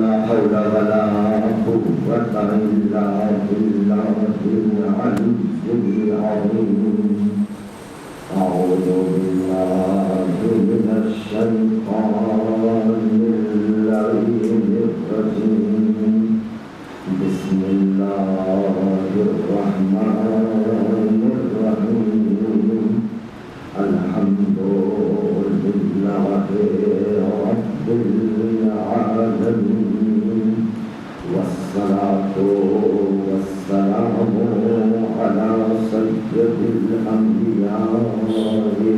لا حول ولا قوة إلا بالله العلي العظيم أعوذ بالله من الشيطان اللعين الرجيم بسم الله الرحمن الرحيم الحمد لله رب العالمين والصلاة والسلام على سيد الأنبياء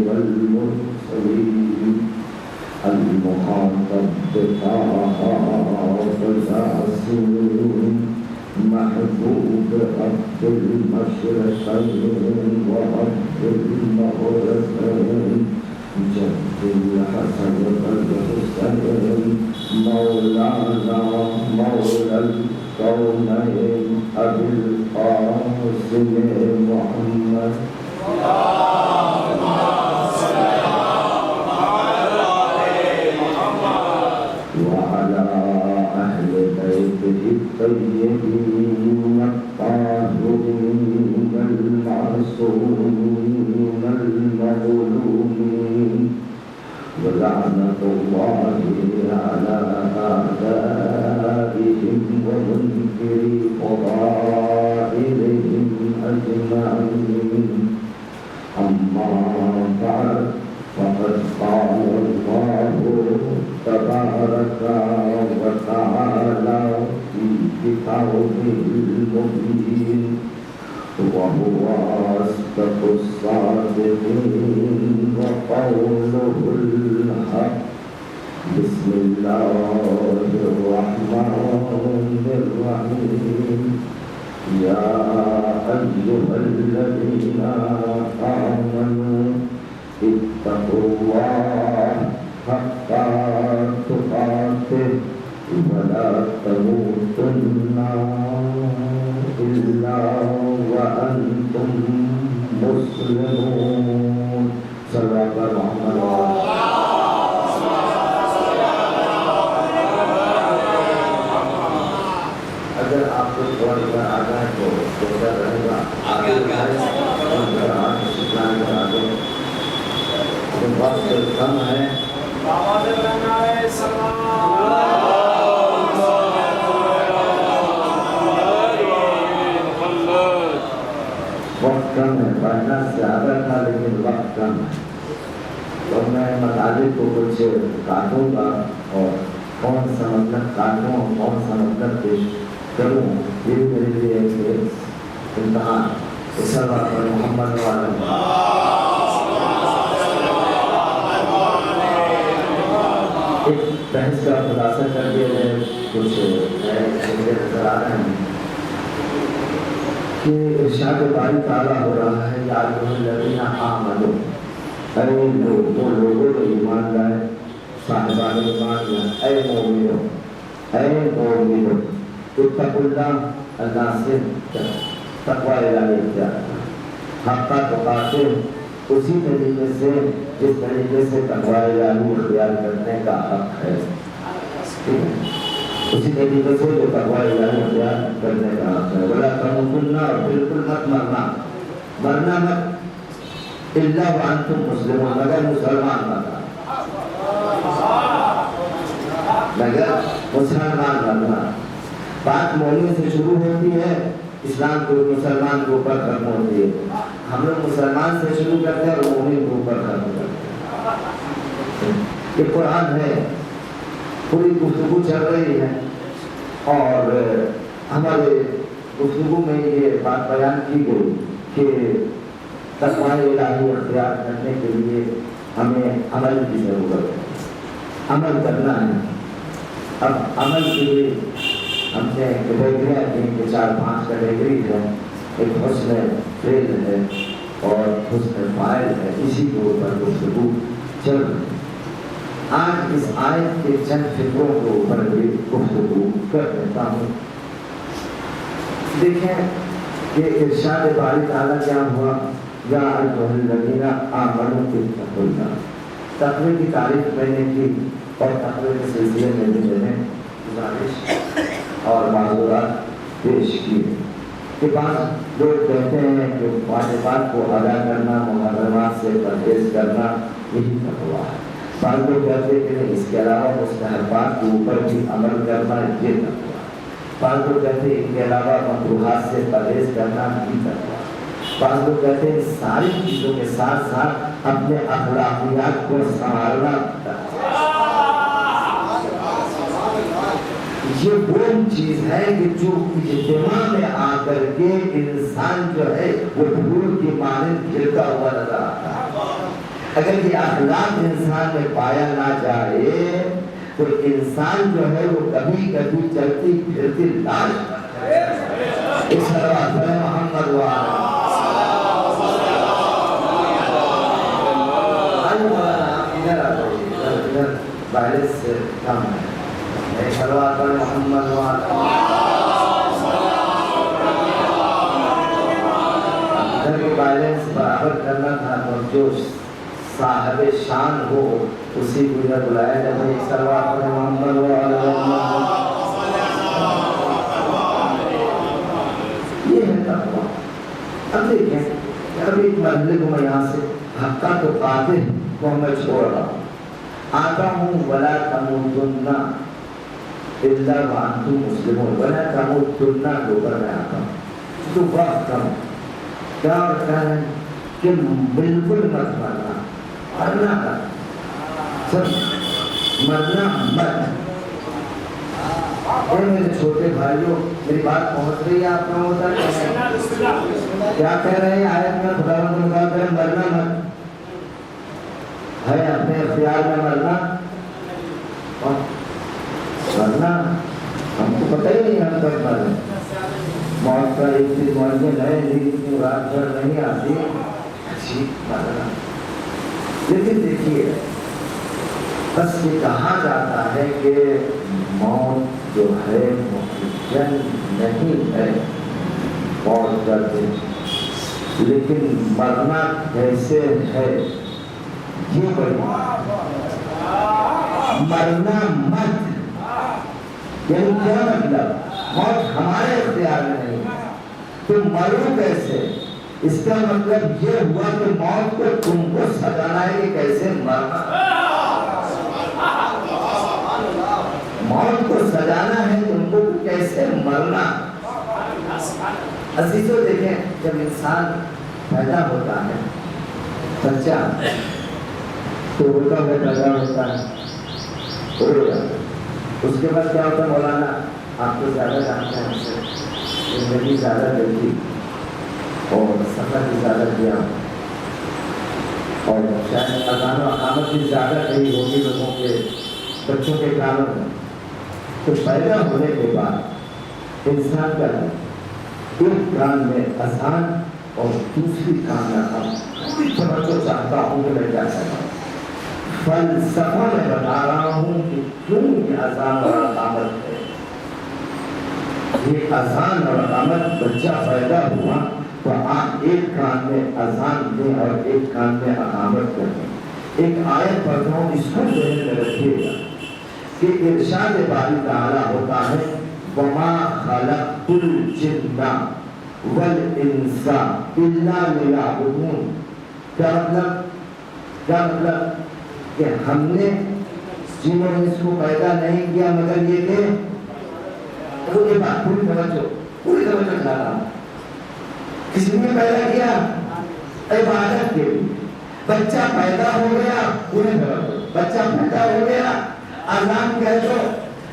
والمرسلين المخاطب بطه ياسين محبوب رب المشرقين ورب المغربين جد الحسن والحسين مولانا مولى الكونين أبي القاسم محمد وعلى أهل بيته الطيبين الطاهرين المعصومين المظلومين ولعنة الله على أعدائهم ومنكر فضائلهم أجمعين أما بعد فقد قال الله تبارك وتعالى في كتابه المبين وهو أصدق الصادقين وقوله الحق بسم الله الرحمن الرحيم يا أيها الذين آمنوا اتقوا الله حق تقاته ولا تموتن إلا وأنتم مسلمون صلى الله عليه وسلم. اگر آپ کو تھوڑا سا آنا ہے تو بہتر رہے گا آگے وقت کم ہے وقت کم ہے پڑھنا زیادہ تھا لیکن وقت کم ہے تو میں مطالب کو کچھ کاٹوں گا اور کون سا مطلب کاٹوں اور کون سا مطلب پیش کروں یہ میرے لیے ایک امتحان صلی اللہ علیہ محمد وعلیہ ایک بحث کا خلاصہ کر کے کچھ نظر آ رہے ہیں کہ ارشاد باری تعالیٰ ہو رہا ہے یا ایھا الذین آمنوا اے وہ لوگوں جو ایمان لائے صاحبان ایمان لائے اے مومنوں اتقوا اللہ اللہ سے تقوی الہی اختیار حق تقاتے اسی طریقے سے جس طریقے سے تقوی الہی اختیار کرنے کا حق ہے اسی طریقے سے جو تقوی الہی اختیار کرنے کا حق ہے ولا تموتن اور بالکل مت مرنا مت الا وانتم مسلمون مگر مسلمان مرنا بات مومن سے شروع ہوتی ہے اسلام کو مسلمان کے اوپر ختم ہوتی ہے ہم لوگ مسلمان سے شروع کرتے ہیں اور مومن کے اوپر ختم کرتے ہیں یہ قرآن ہے پوری گفتگو چل رہی ہے اور ہمارے گفتگو میں یہ بات بیان کی گئی کہ تقوی الہی اختیار کرنے کے لیے ہمیں عمل کی ضرورت ہے عمل کرنا ہے اب عمل کے لیے ہم نے کیٹیگریاں کی کہ 4-5 کیٹیگری ہے ایک حسن فعل ہے اور حسن فاعل ہے اسی کے اوپر گفتگو چل رہی ہے آج اس آیت کے چند فکروں کے اوپر بھی گفتگو کر دیتا ہوں دیکھیں کہ ارشاد باری تعالیٰ کیا ہوا یا ایھا الذین آمنوا اتقوا اللہ تقوی کی تعریف میں نے کی اور تقوی کے سلسلے میں بھی میں نے گزارش اور معذورات پیش کی کہ بعض لوگ کہتے ہیں کہ واجبات کو ادا کرنا، محرمات سے پرہیز کرنا یہی تقویٰ ہے. بعض لوگ کہتے ہیں کہ اس کے علاوہ مستحبات کے اوپر بھی عمل کرنا یہ تقویٰ ہے. بعض لوگ کہتے ہیں ان کے علاوہ مکروہات سے پرہیز کرنا بھی تقویٰ ہے. بعض لوگ کہتے ہیں ساری چیزوں کے ساتھ ساتھ اپنے اخلاقیات کو سنبھالنا. یہ وہ چیز ہے کہ جو اجتماع میں آ کر کے انسان جو ہے وہ پھول کی مانند کھلتا ہوا نظر آتا ہے. اگر یہ اخلاق انسان میں پایا نہ جائے تو انسان جو ہے وہ کبھی کبھی چلتی پھرتی لاش محمد وائرس سے کم ہے. محمد وائلنس برابر کرنا تھا تو جو صاحب شان ہو اسی کو ادھر بلایا جاتا ہے. صلوات محمد یہ ہے تقویٰ. اب دیکھیں اب ایک مرحلے کو میں یہاں سے حقہ تو قاتل کو میں چھوڑ رہا ہوں. آتا ہوں ولا تموتن الا وانتم مسلمون. ولا تموتن کے اوپر میں آتا ہوں تو بہت کم کیا ہوتا ہے کہ بالکل مت مرنا. مرنا کا سب مرنا مت. میرے چھوٹے بھائیوں میری بات پہنچ رہی ہے آپ کا ہوتا ہے کیا کہہ رہے ہیں آیت میں خدا نے کہا کہ مرنا مت ہے اپنے اختیار میں مرنا. مرنا ہم کو پتہ ہی نہیں ہم کب مرے. موت کا ایک چیز معلوم ہے لیکن رات بھر نہیں آتی اچھی مرنا. لیکن دیکھیے بس یہ کہا جاتا ہے کہ موت جو ہے ممکن نہیں ہے موت کا دن، لیکن مرنا کیسے ہے یہ بڑی مرنا مت یعنی کیا مطلب موت ہمارے اختیار میں نہیں تو مرو کیسے. اس کا مطلب یہ ہوا کہ موت کو تم کو سجانا ہے کہ کیسے مرنا. موت کو سجانا ہے تم کو کیسے مرنا. عزیزو دیکھیں جب انسان پیدا ہوتا ہے بچہ تو روتا ہوا پیدا ہوتا ہے اس کے بعد کیا ہوتا ہے مولانا آپ کو زیادہ جانتے ہیں ہم سے زندگی زیادہ دیکھی اور سفر بھی زیادہ کیا اور شاید اذان و اقامت بھی زیادہ کہی ہوگی لوگوں کے بچوں کے کانوں میں. تو پیدا ہونے کے بعد انسان کا ایک کان میں اذان اور دوسری کان میں اقامت پوری توجہ چاہتا ہوں کہ میں کیا کہتا ہوں. فلسفہ میں بتا رہا ہوں کہ کیوں یہ اذان اور اقامت ہے. یہ اذان اور اقامت بچہ پیدا ہوا تو آپ ایک کان میں اذان دیں اور ایک کان میں اقامت کریں. ایک آیت پڑھتا ہوں اس کو ذہن میں رکھیے گا کہ ارشاد باری تعالیٰ ہوتا ہے وما خلقت الجن والانس الا لیعبدون. کیا مطلب کہ ہم نے جنہوں نے اس کو پیدا نہیں کیا مگر یہ کہ تو یہ بات پوری توجہ کھا رہا ہوں. کس نے پیدا کیا عبادت کے لیے. بچہ پیدا ہو گیا پوری توجہ. بچہ پیدا ہو گیا اذان کہہ دو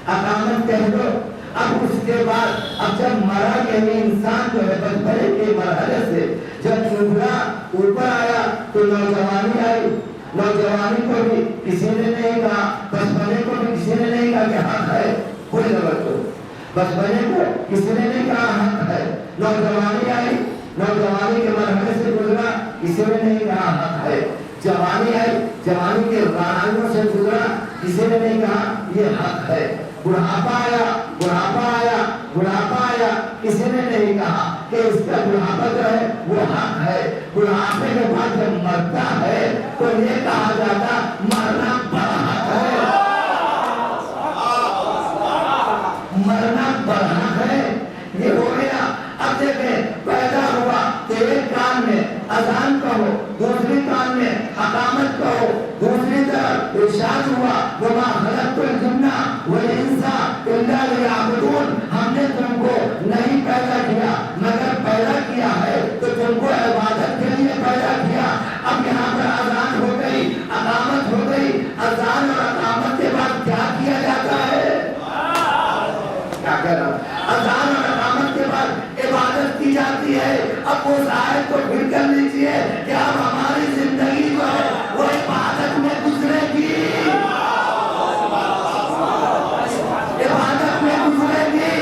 اقامت کہہ دو. اب اس کے بعد اب جب مرا کہ انسان جو ہے بچپنے کے مرحلے سے جب ابھرا اوپر آیا تو نوجوانی آئی. نوجوانی کو بھی کسی نے نہیں کہا بچپنے کو بھی کسی نے نہیں کہا کہ حق ہے. پوری توجہ. بچپنے کو کسی نے نہیں کہا حق ہے. نوجوانی آئی نوجوانی کے مرحلے سے گزرا کسی نے نہیں کہا حق ہے. جوانی آئی جوانی کے رانائیوں سے گزرا کسی نے نہیں کہا یہ حق ہے. بڑھاپا آیا کسی نے نہیں کہا کہ اس کا بڑھاپا جو ہے وہ حق ہے. بڑھاپے کے بعد جب مرتا ہے تو یہ کہا جاتا مرنا بڑا حق ہے. ارشاد ہوا وما خلقت الجن والانس الا ليعبدون، ہم نے تم کو نہیں پیدا کیا مگر پیدا کیا ہے تو تم کو عبادت کے لیے پیدا کیا۔ اب یہاں پر اذان ہو گئی، اقامت ہو گئی، اذان اور اقامت کے بعد کیا کیا جاتا ہے؟ کیا کہہ رہا ہوں؟ اذان اور اقامت کے بعد عبادت کی جاتی ہے۔ اب اس آیت کو پھر کر لیجئے کہ اب ہماری زندگی جو ہے وہ عبادت میں گزرے گی، عبادت میں گزرے گی۔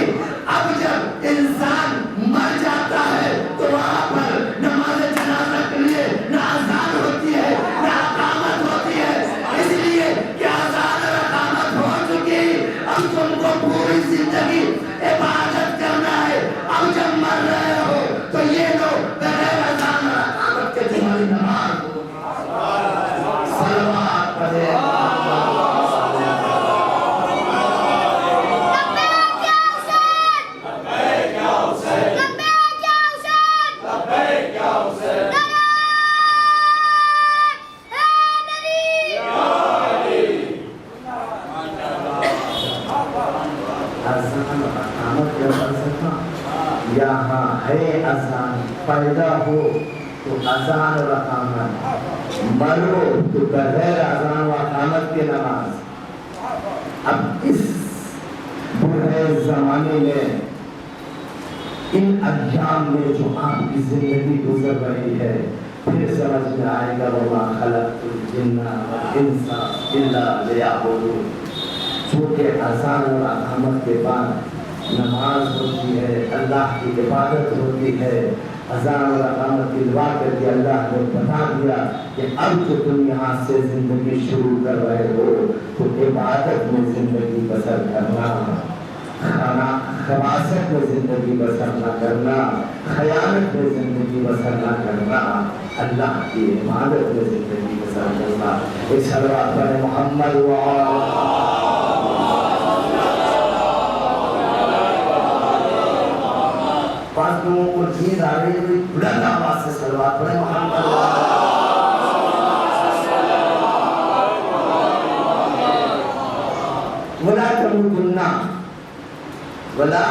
اب جب انسان مر جاتا ہے تو وہاں پر نماز جنازہ کے لیے نہ اذان ہوتی ہے نہ اقامت ہوتی ہے، اس لیے کہ اذان اور اقامت ہو چکی۔ اب تم کو پوری زندگی عبادت کرنا ہے۔ اب جب مر رہے ہو تو یہ لو بغیر اذان اور اقامت کے تمہاری نماز صلوات پڑھے۔ یہاں ہے اذان، پیدا ہو تو اذان اور اقامت، مرو تو بغیر اذان و اقامت کے نماز۔ اب اس برے زمانے میں ان ایام میں جو آپ کی زندگی گزر رہی ہے، پھر سمجھ میں آئے گا وما خلقت الجن والانس الا لیعبدون۔ چونکہ اذان اور اقامت کے بعد نماز ہوتی ہے، اللہ کی عبادت ہوتی ہے۔ اذان اور اقامت کی دعا کر کے اللہ نے بتا دیا کہ اب جو تم یہاں سے زندگی شروع کر رہے ہو تو عبادت میں زندگی بسر کرنا، خباثت میں زندگی بسر نہ کرنا، خیانت میں زندگی بسر نہ کرنا، اللہ کی عبادت میں زندگی بسر کرنا۔ ایک صلوات پڑھیں محمد پانچ لوگوں کو نیند آ رہی ہے، بلند آواز سے صلوات پڑھیں محمد ولا تموتن ولا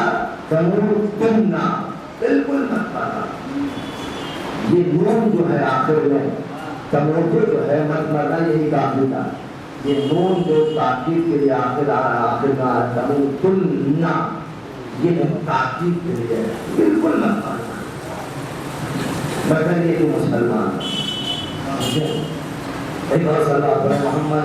تموتن، بالکل مت مرنا۔ یہ نون جو ہے آخر میں تموت جو ہے مت مرنا، یہی کافی تھا۔ یہ نون جو تاکید کے لیے آخر میں تموتن، یہ تاکید کے لیے بالکل مت ماننا، مگر یہ مسلمان۔ ایک اور صلوات پڑھیں محمد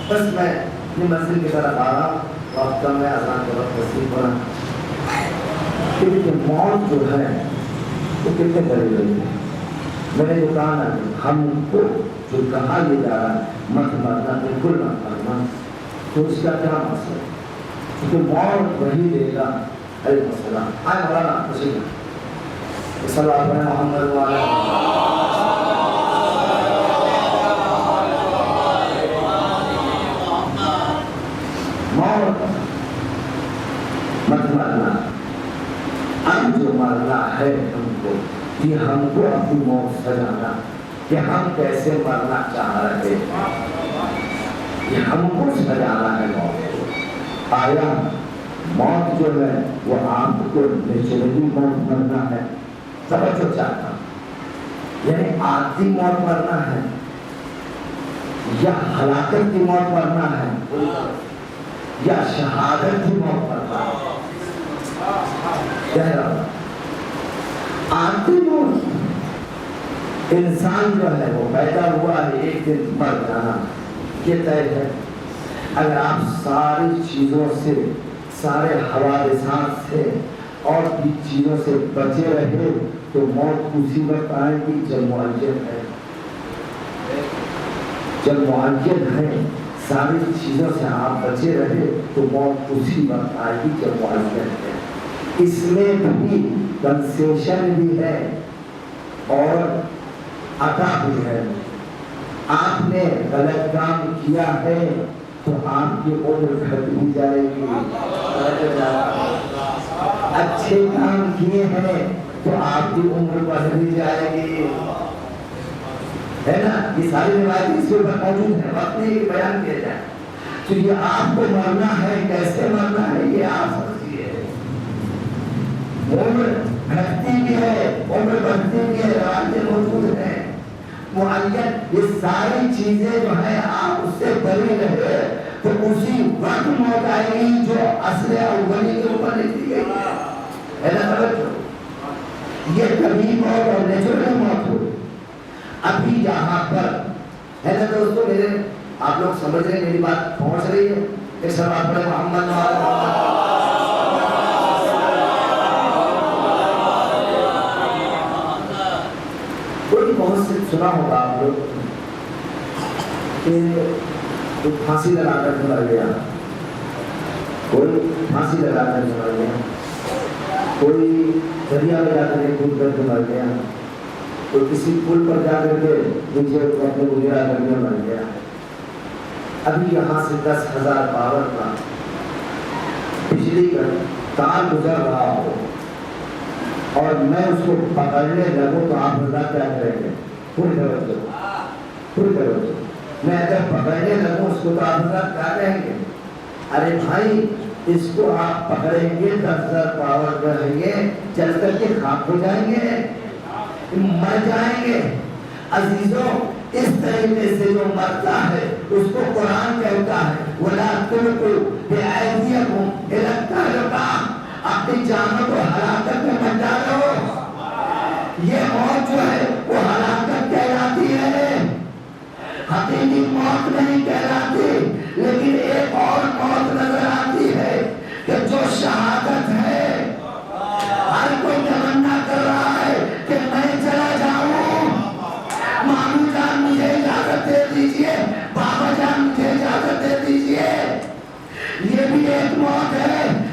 بس میں اپنی منزل کی طرف آ رہا ہوں، وقت کم ہے، اذان کے وقت تصدیق ہونا کہ موت جو ہے وہ کتنے قریب ہے۔ میں نے جو کہا نا ہم کو جو کہا یہ جا رہا ہے مت مرنا، بالکل مت مرنا، تو اس کا کیا مسئلہ ہے؟ کیونکہ موت وہی دے گا۔ علیہ السلام آئے مولانا خوشی صلی اللہ علیہ محمد موت مت مرنا۔ اب جو مرنا ہے ہم کو، کہ ہم کو اپنی موت سجانا کہ ہم کیسے مرنا چاہ رہے ہیں، یہ ہم کو سجانا ہے موت کو۔ آیا موت جو ہے وہ آپ کو نیچرلی موت مرنا ہے، توجہ چاہتا ہوں، یعنی عادی موت مرنا ہے یا ہلاکت کی موت مرنا ہے یا شہادت کی موت مرنا ہے؟ کہہ رہا ہوں عادی موت، انسان جو ہے وہ پیدا ہوا ہے، ایک دن مر جانا یہ طے ہے۔ اگر آپ ساری چیزوں سے، سارے حوادثات سے اور بھی چیزوں سے بچے رہے تو موت اسی وقت آئے گی جب معجل ہے، جب معجل ہے ساری چیزوں سے آپ بچے رہے تو موت اسی وقت آئے گی جب معجل ہے۔ اس میں بھی کنسیشن بھی ہے اور عطا بھی ہے۔ آپ نے غلط کام کیا ہے تو آپ کی عمر گھٹ بھی جائے گی، اچھے کام کیے ہیں تو آپ کی عمر بڑھتی جائے گی، ہے نا؟ یہ ساری روایتیں اس کے اوپر موجود ہیں، وقت نہیں کہ بیان کیا جائے۔ تو یہ آپ کو مرنا ہے، کیسے مرنا ہے یہ آپ سمجھیے۔ عمر گھٹتی بھی ہے، عمر بڑھتی بھی ہے، روایتیں موجود ہیں معین۔ یہ ساری چیزیں جو ہیں آپ اس سے بری رہے تو اسی وقت موت آئے گی جو اصل اولی کے اوپر لکھی گئی ہے نا؟ توجہ، یہ کبھی موت اور نیچرل موت ہو۔ ابھی یہاں پر ہے نا دوستو، میرے آپ لوگ سمجھ رہے ہیں میری بات پہنچ رہی ہے؟ ایک سلام پڑھے محمد کوئی بہت سے سنا ہوگا آپ لوگ کہ پھانسی لگا کر مر گیا، کوئی پھانسی لگا کر مر گیا، کوئی دریا میں جا کر کود کر مر گیا، کوئی کسی پل پر جا کر کے نیچے اپنے کو گرا کر کے مر گیا۔ ابھی یہاں سے 10,000 پاور کا بجلی کا تار گزر رہا ہو اور میں اس کو پکڑنے لگوں تو آپ حضرات کیا کریں گے؟ پوری توجہ، میں اگر پکڑنے لگوں اس کو تو آپ حضرات کیا کہیں گے؟ ارے بھائی اس کو آپ پکڑیں گے 10,000 پاور کا رہیں گے، چل کر کے خاک ہو جائیں گے، مر جائیں گے۔ عزیزوں، اس طریقے سے جو مرتا ہے اس کو قرآن کہتا ہے وَلَا تُلْقُوا بِأَيْدِيكُمْ إِلَى التَّهْلُكَةِ، اپنی جانوں کو ہلاکت میں مت ڈالو۔ یہ موت جو ہے وہ ہلاکت کہلاتی ہے، حقیقی موت نہیں کہلاتی۔ لیکن ایک اور موت نظر آتی ہے کہ جو شہادت ہے۔ ہر کوئی تمنا کر رہا ہے کہ میں چلا جاؤں، مامو جان مجھے اجازت دے دیجئے، بابا جان مجھے اجازت دے دیجئے۔ یہ بھی ایک موت ہے۔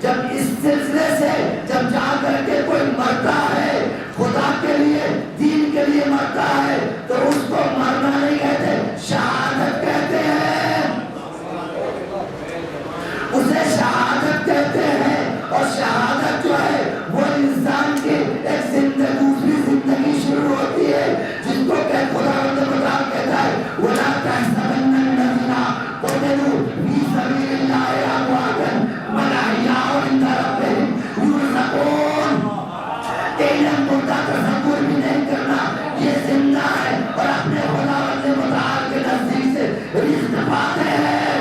جب اس سلسلے سے جب جا کر کے کوئی مرتا ہے، خدا کے لیے، دین کے لیے مرتا ہے، تو اس کو مرنا نہیں کہتے، شہادت کہتے ہیں، اسے شہادت کہتے ہیں۔ اور شہادت جو ہے وہ انسان کی ایک دوسری زندگی شروع ہوتی ہے، جس کو کہ خدا متعال کہتا ہے وَلَا تَحْسَبَنَّ الَّذِينَ قُتِلُوا فِي سَبِيلِ اللَّهِ أَمْوَاتًا بَلْ أَحْيَاءٌ عِندَ رَبِّهِمْ يُرْزَقُونَ۔ علم مردہ تصور بھی نہیں کرنا، یہ زندہ ہے اور اپنے خدا متعال کے نزدیک سے رزق پاتے ہیں۔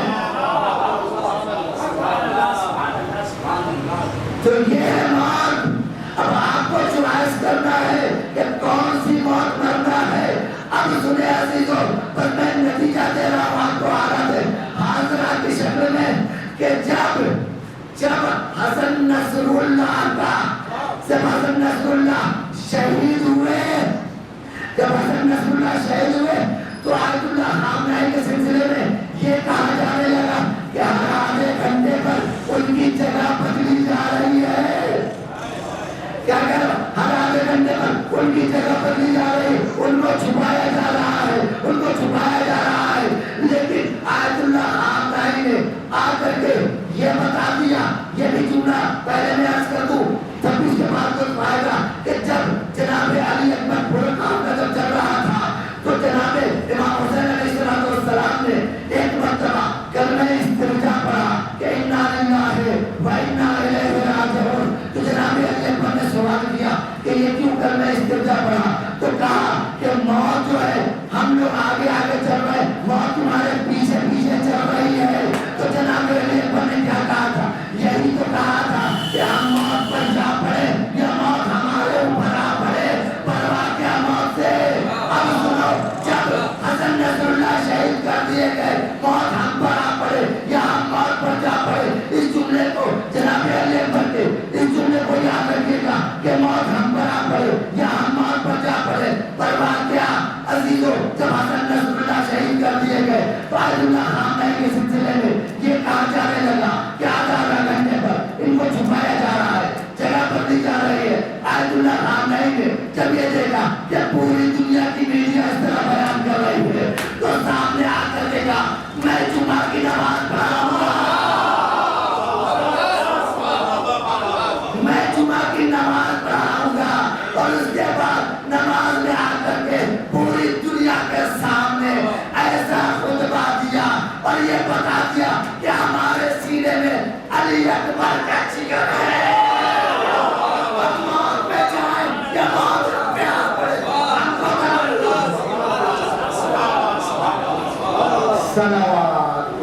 تو یہ ہے موت۔ اب آپ کو چوائس کرنا ہے کہ کون سی موت مرنا ہے۔ اب سنے عزیزوں، پر میں نتیجہ دے رہا ہوں آپ کو آرات حاضرہ کی شکل میں کہ جب حسن نصر اللہ کا جب حسن نصر اللہ شہید ہوئے، جب حسن نصر اللہ شہید ہوئے تو آیت اللہ خامنہائی کے سلسلے میں یہ کہا جانے لگا کہ ہر آدھے گھنٹے پر ان کی جگہ بدلی جا رہی ہے۔ کیا کہہ رہا؟ ہر آدھے گھنٹے پر ان کی جگہ بدلی جا رہی ہے، ان کو چھپایا جا رہا ہے، ان کو چھپایا جا رہا ہے۔ لیکن آیت اللہ خامنہائی نے آ کر کے یہ بتا دیا، یہ بھی جملہ پہلے میں عرض کر دوں تب اس کے بعد کچھ پائے گا کہ جب جناب علی اکبر فرقان کا جب چل رہا تھا تو جناب امام حسین علیہ السلام نے ایک مرتبہ کلمہ استرجاع پڑھا کہ اِنَّا لِلَّهِ وَإِنَّا إِلَيْهِ رَاجِعُونَ۔ تو جناب علی اکبر نے سوال کیا کہ یہ کیوں کلمہ استرجاع پڑھا؟ تو کہا کہ موت جو ہے ہم لوگ آگے آگے چل رہے ہیں، موت تمہارے پیچھے پیچھے چل رہی ہے۔ تو جناب علی اکبر نے کیا کہا تھا؟ یہی تو کہا تھا کہ ہم موت پر جا پڑے یا موت ہمارے اوپر آ پڑے، پرواہ کیا موت سے۔ اب سنو، جب حسن نصر اللہ شہید کر دیے گئے، موت ہم پر آ پڑے یا ہم موت پر جا پڑے، اس جملے کو جناب علی اکبر کے اس جملے کو یاد رکھیے گا کہ موت ہم پر آ پڑے یا ہم موت پر جا پڑے، پرواہ کیا۔ عزیزوں، جب حسن نصر اللہ شہید کر دیے گئے تو آیت اللہ خامنہائی کے سلسلے میں یہ کہا جانے لگا کہ آدھا گھنٹے پر ان کو چھپایا جا رہا ہے، جگہ بدلی جا رہی ہے۔ آیت اللہ خامنہائی نے جب یہ دیکھا کہ پوری دنیا کی میڈیا اس طرح بیان کر رہی ہے تو سامنے آ کر دیکھا میں جمعہ کی نماز پڑھا ہوں، میں جمعہ کی نماز صلوات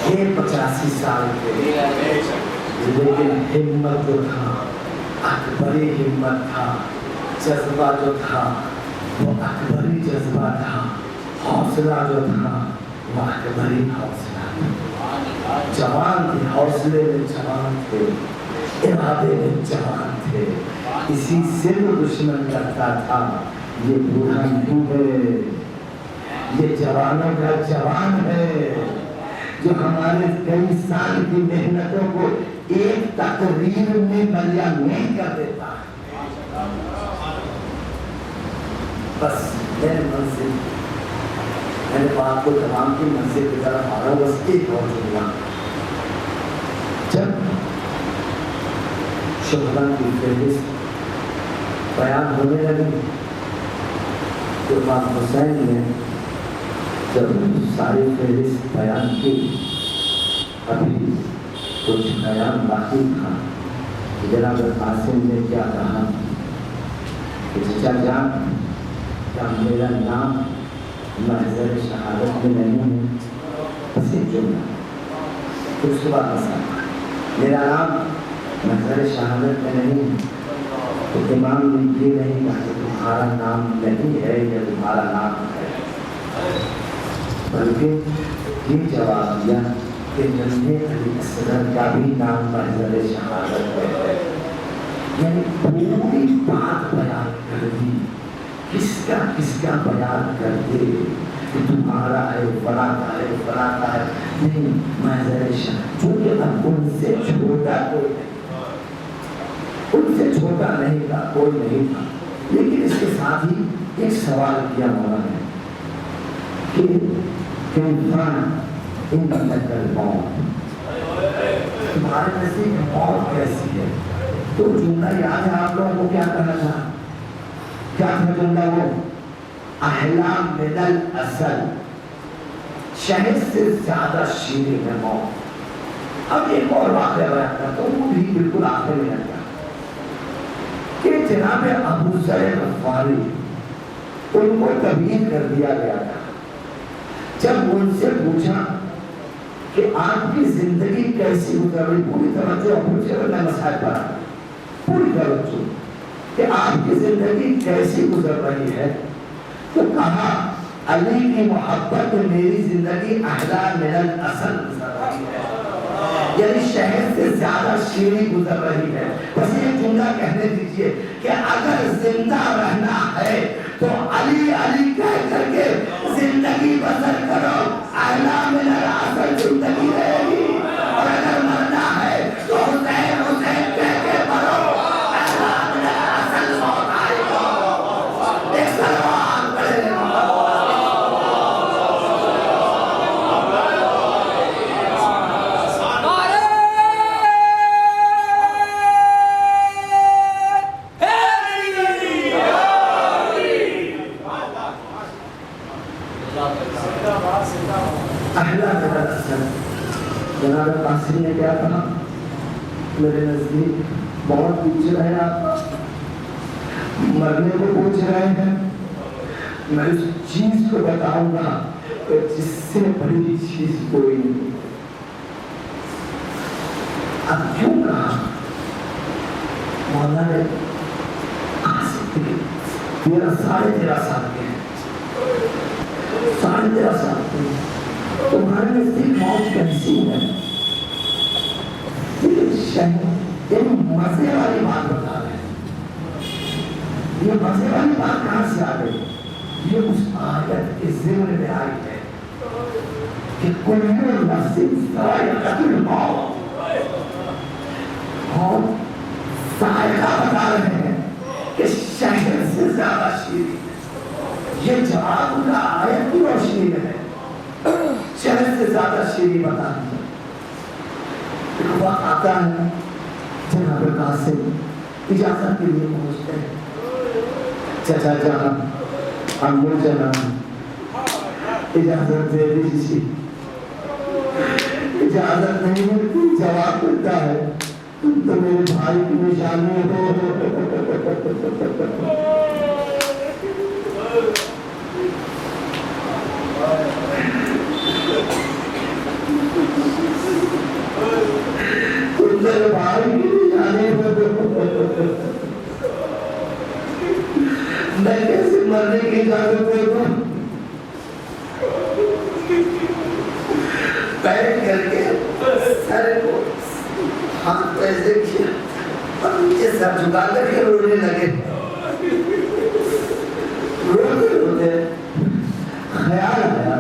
یہ 85 سال کے لیکن ہمت جو تھا اکبری ہمت تھا، جذبہ جو تھا وہ اکبری جذبہ تھا، حوصلہ جو تھا وہ اکبری حوصلہ تھا۔ جوان تھے، حوصلے میں جوان تھے، ارادے میں جوان تھے، اسی سے وہ دشمن کرتا تھا یہ بوڑھا نہیں ہے، یہ جوانوں کا جوان ہے جو ہمارے کئی سال کی محنتوں کو ایک تقریر میں بلیاں نہیں کر دیتا۔ بس میرے منزل، میں نے بات کو تمام کی منزل کی طرف آ رہا ہوں، بس ایک اور جملہ۔ جب شہداء کی فہرست بیان ہونے لگی تو امام حسین نے جب ساری فہرست بیان کی، ابھی کچھ بیان باقی تھا کہ جناب قاسم نے کیا کہا کہ چچا جان کیا میرا نام محضر شہادت میں نہیں ہے؟ بس ایک جملہ، پھر اس کے بعد مسئلہ، میرا نام محضر شہادت میں نہیں ہے تو امام نے یہ نہیں کہا کہ تمہارا نام نہیں ہے یا تمہارا نام ہے، بلکہ یہ جواب دیا کہ جنگ علی اصغر کا بھی نام محضر شہادت ہے۔ یعنی پوری بات بیان کر دی، کس کا بیان کر دے کہ تمہارا ہے، فلاں کا ہے، فلاں کا ہے، نہیں محضر شہادت، چونکہ اب ان سے چھوٹا کوئی نہیں، ان سے چھوٹا نہیں تھا، کوئی نہیں تھا۔ لیکن اس کے ساتھ ہی ایک سوال کیا مولا نے کہ تمہارے نزدیک موت کیسی ہے؟ تو جملہ یاد ہے آپ لوگوں کو کیا کہنا تھا؟ کیا تھا جملہ وہ؟ احلا من الاسل، شہد سے زیادہ شیریں ہے موت۔ اب ایک اور واقعہ بیان کرتا ہوں، وہ بھی بالکل آخر میں آتا کہ جناب ابو ذر غفاری ان کو تبعید کر دیا گیا تھا۔ جب ان سے پوچھا کہ آپ کی زندگی کیسی گزر رہی، پوری توجہ ابو ذر نے مسائل پر پوری توجہ کہ آپ کی زندگی کیسی گزر رہی ہے، تو کہا علی کی محبت میری زندگی احلا من الاسل گزر رہی ہے، یعنی شہد سے زیادہ شیریں گزر رہی ہے۔ بس یہ جملہ کہنے دیجئے کہ اگر زندہ رہنا ہے تو علی علی کہہ کر کے زندگی بسر کرو، احلا من الاسل زندگی رہے گی، اور اگر مرنا ہے تو حسین حسین کہہ کے مرو، احلا من الاسل موت آئے گا۔ ایک سلوات پڑھے جناب قاسم نے کیا کہا؟ میرے نزدیک بہت پوچھ رہے ہیں آپ، مرنے کو پوچھ رہے ہیں، میں اس چیز کو بتاؤں گا جس سے بڑی چیز کوئی نہیں۔ اب کیوں کہا؟ مولا نے قاسم 13.5 سال کے ہیں، 13.5 سال کے ہیں، تمہارے نزدیک موت کیسی ہے؟ یہ مزے والی بات بتا رہے ہیں، یہ مزے والی بات کہاں سے آ گئی؟ یہ اس آیت کے ذمن میں آئی ہے کہ کل نفس ذائقۃ الموت، اور ذائقہ بتا رہے ہیں کہ شہد سے زیادہ شیریں ہے۔ یہ جواب ان کا آیت کی روشنی میں ہے، شہد سے زیادہ شیریں بتا رہی ہے۔ ایک وقت آتا ہے جناب قاسم اجازت کے لیے پہنچتے ہیں، چچا جان، امو جان، اجازت دے دیجیے. اجازت نہیں ملتی. جواب ملتا ہے تم تو میرے بھائی کی نشانی ہو. تم میرے بھائی کی نشانی ہو. میں کیسے مرنے کی اجازت دے دوں؟ بیٹھ کر کے سر کو ہاتھ پہ ایسے کیا اور نیچے سر جھکا کر کے رونے لگے. روتے روتے خیال آیا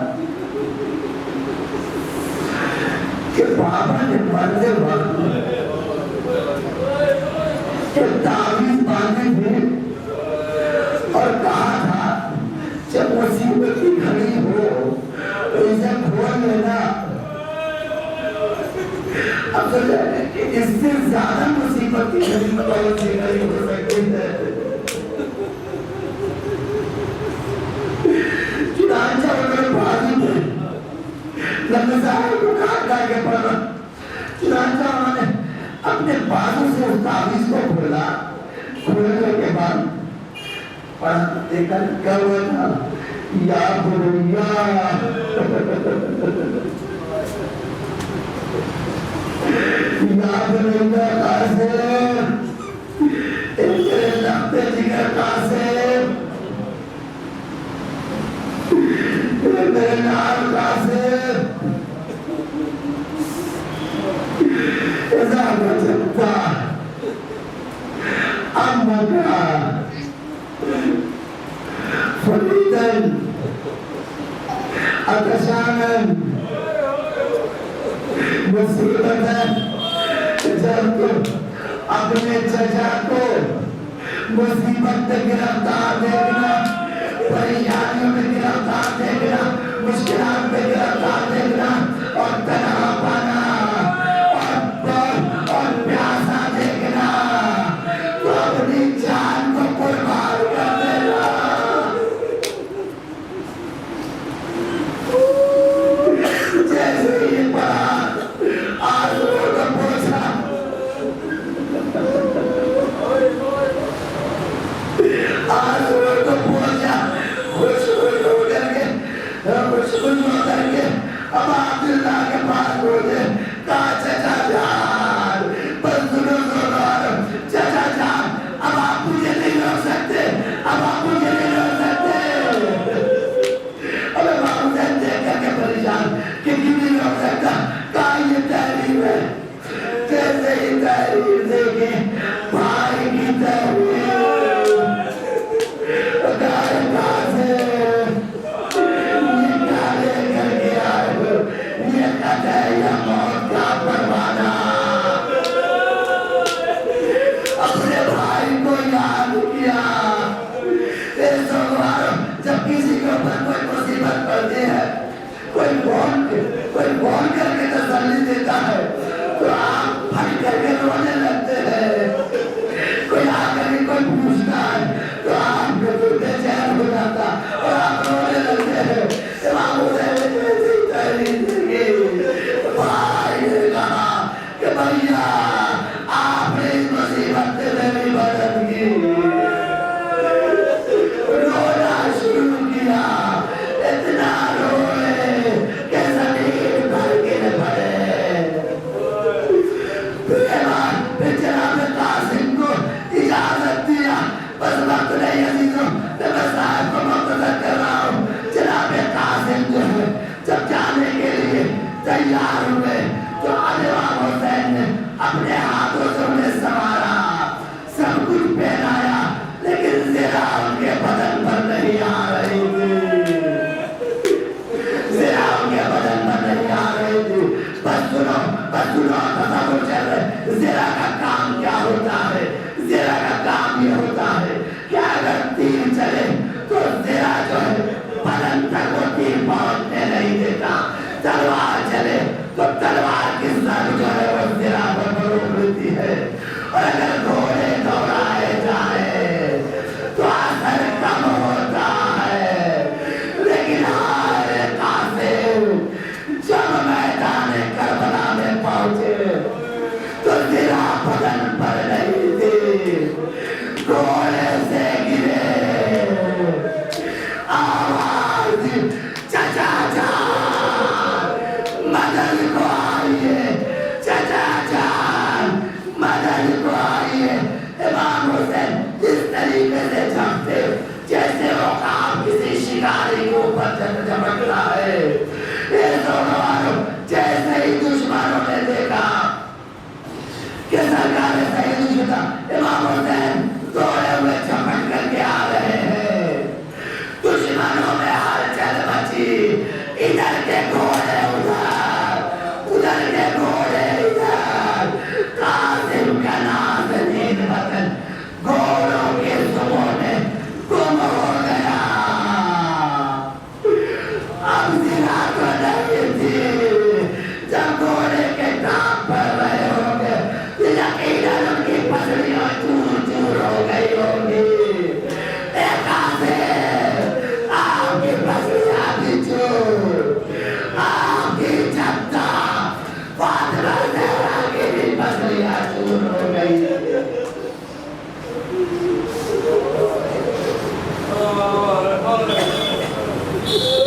کہ بابا نے مرتے وقت ایک تعویذ باندھی تھی اور کہا تھا جب مصیبت کی گھڑی ہو تو اسے کھول لینا. اب تو جانے کہ اس سے زیادہ مصیبت کی گھڑی کون سی گھڑی ہو سکتی ہے. چنانچہ انہوں نے بازی میں لمزار کو کھاٹا کے پڑا. چنانچہ انہوں نے اپنے بازو سے اس تعویذ کو کھولا. کھولنے کے بعد پڑھا دیکھا کیا ہوا تھا. یا بنیا یا بنیا قاسم تیرے لبے جگر قاسم میرے نام قاسم اذا وجدتا امکا فریدن اکشانن مصیبتن جب تو اپنے چچا کو مصیبت میں گرفتار دیکھنا, پریشانیوں میں گرفتار دیکھنا, مشکلات میں گرفتار دیکھنا اور تنہا پانا اور پیاسا دیکھنا تو اپنی جان کو قربان کر دینا. جیسے یہ پڑھا آنسوؤں کو پوچھا, آنسوؤں کو پوچھا, خوش ہو کر کے اب عبداللہ کے پاس بولے کہا چچا جان بس سنو چچا جان اب آپ مجھے نہیں روک سکتے, اب آپ مجھے نہیں روک سکتے. اب امام حسین دیکھ کر کے پریشان کہ کیوں نہیں روک سکتا. کہا یہ تحریر ہے. جیسے ہی تحریر دیکھے بھائی کی تحریر کہا سے یہ کیا لے کر کے آئے ہو, یہ قطع یا موت کا پروانہ. اپنے بھائی کو یاد کیا. جب کسی کے اوپر کوئی مصیبت پڑتی ہے کوئی فون کر کے تسلی دیتا ہے تو آپ پھٹ کر کے رونے لگتے ہیں. کوئی آ کر کے کوئی پوچھتا ہے تو آپ کو بے چین ہو جاتا اور آپ رونے لگتے ہیں. امام حسین نے ایسی تحریر دی. بھائی نے کہا کہ بھیا آپ نے اس مصیبت سے میری مدد کی. رونا شروع کیا, اتنا روئے کہ زمین بھر گر پڑے. پھر جناب قاسم کو اجازت دیا. بس وقت نہیں عزیزوں, میں صاحب کو مختصر کر رہا ہوں. جناب قاسم جو ہے جب جانے کے لیے تیار ہوئے تو امام حسین نے اپنے ہاتھوں سے انہیں سنوارا, سب کچھ پہنایا, لیکن زرا ان کے بدن پر نہیں آ رہی تھی. زرا ان کے بدن پر نہیں آ رہی تھی. بس سنو تصور چل رہے. زرا کا کام کیا ہوتا ہے؟ زرا کا کام یہ ہوتا ہے کہ اگر تیر چلے تو زرا جو ہے بدن تک وہ تیر پہنچنے نہیں دیتا. تلوار چلے تو تلوار کی سر جو ہے وہ زرا پر روک لیتی ہے. اور اگر گھوڑے دوڑائے جائے تو اثر کم ہوتا ہے. لیکن ہر چمک رہا ہے. جیسے ہی دشمنوں نے دیکھا کہ سرکار سید شدہ امام حسین دوڑے ہوئے چمک کر کے آ رہے ہیں, دشمنوں میں ہلچل مچی. ادھر کے گھوڑے ادھر, ادھر کے گھوڑے ادھر. قاسم کا نازنین وطن گھوڑوں کے صبح میں گم ہو گیا. اب زرا تو نہیں تھی. جب گھوڑے کے ٹانگ پر رہے ہوں گے یقیناً ان کی پسلیاں چور چور ہو گئی ہوگی. ایک آدھے آپ کی پسلیاں بھی چور, آپ کی جبتا فاطمہ زہرا کی بھی پسلیاں چور ہو گئی. Oh